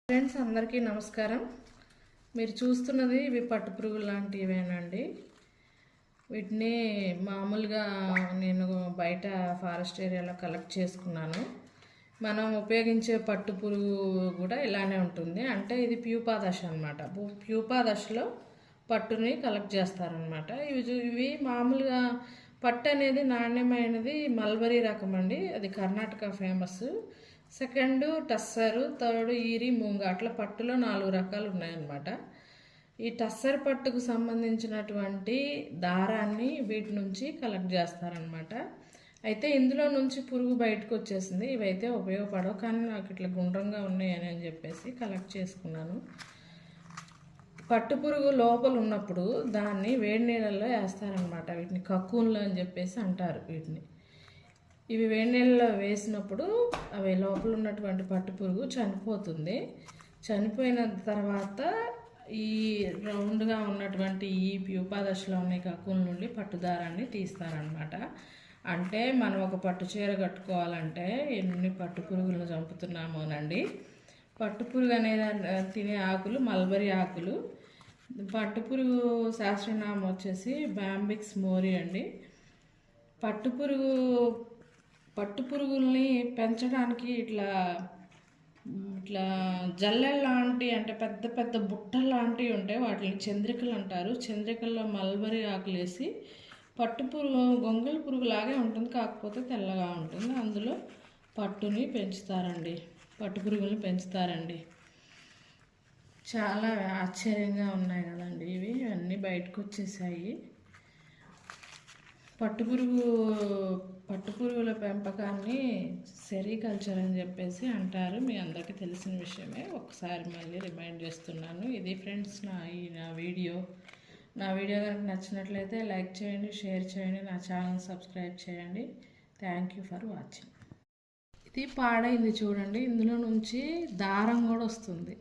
Friends అందరికీ నమస్కారం. మీరు చూస్తున్నది ఇవి పట్టుపురుగులు లాంటివేనండి. వీటిని మామూలుగా నేను బయట ఫారెస్ట్ ఏరియాలో కలెక్ట్ చేసుకున్నాను. మనం ఉపయోగించే పట్టుపురుగు కూడా ఇలానే ఉంటుంది. అంటే ఇది ప్యూపా దశ అనమాట. ప్యూపా దశలో పట్టుని కలెక్ట్ చేస్తారనమాట. ఇవి మామూలుగా పట్టు అనేది నాణ్యమైనది మల్బరీ రకం అండి. అది Karnataka famous. Second tussar, third eri, muga, అట్లా పట్టులో 4 రకాలు ఉన్నాయన్నమాట. ఈ టస్సర్ పట్టుకు సంబంధించినటువంటి దారాన్ని వీటి నుంచి కలెక్ట్ చేస్తారనమాట. అయితే ఇందులో నుంచి పురుగు బయటకు వచ్చేసింది. ఇవైతే ఉపయోగపడవు, కానీ నాకు ఇట్లా గుండ్రంగా ఉన్నాయని అని చెప్పేసి కలెక్ట్ చేసుకున్నాను. పట్టు పురుగు లోపల ఉన్నప్పుడు దాన్ని వేడి నీళ్ళల్లో వేస్తారనమాట. వీటిని కక్కున్లు అని చెప్పేసి అంటారు వీటిని. ఇవి వేడి నీళ్ళలో వేసినప్పుడు అవి లోపల ఉన్నటువంటి పట్టు పురుగు చనిపోతుంది. చనిపోయిన తర్వాత ఈ రౌండ్గా ఉన్నటువంటి ఈ ప్యూపా దశలో ఉన్న కక్కుల నుండి పట్టుదారాన్ని తీస్తారనమాట. అంటే మనం ఒక పట్టు చీర కట్టుకోవాలంటే ఎన్ని పట్టు పురుగులను చంపుతున్నామోనండి. పట్టుపురుగు అనేది తినే ఆకులు మల్బరీ ఆకులు. పట్టుపురుగు శాస్త్రనామం వచ్చేసి బాంబిక్స్ మోరీ అండి. పట్టుపురుగుల్ని పెంచడానికి ఇట్లా జల్లెల లాంటి, అంటే పెద్ద పెద్ద బుట్టలు లాంటివి ఉంటాయి. వాటిని చంద్రికలు అంటారు. చంద్రికల్లో మల్బరీ ఆకులు వేసి పట్టుపురుగు గొంగళి పురుగు లాగే ఉంటుంది, కాకపోతే తెల్లగా ఉంటుంది. అందులో పట్టుని పెంచుతారండి, పట్టుపురుగుల్ని పెంచుతారండి. చాలా ఆశ్చర్యంగా ఉన్నాయి కదండి. ఇవన్నీ బయటకు వచ్చేసాయి. పట్టుపురుగుల పెంపకాన్ని సెరికల్చర్ అని చెప్పేసి అంటారు. మీ అందరికీ తెలిసిన విషయమే. ఒకసారి మళ్ళీ రిమైండ్ చేస్తున్నాను. ఇది ఫ్రెండ్స్ నా వీడియో కనుక నచ్చినట్లయితే లైక్ చేయండి, షేర్ చేయండి, నా ఛానల్ సబ్స్క్రైబ్ చేయండి. Thank you for watching. ఇది పాడైంది చూడండి. ఇందులో నుంచి దారం కూడా వస్తుంది.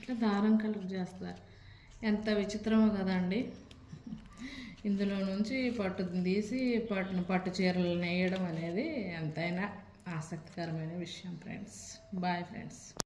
ఇట్లా దారం కలెక్ట్ చేస్తారు. ఎంత విచిత్రమో కదండి. ఇందులో నుంచి పట్టును తీసి పట్టు చీరలు నేయడం అనేది ఎంతైనా ఆసక్తికరమైన విషయం ఫ్రెండ్స్. Bye friends.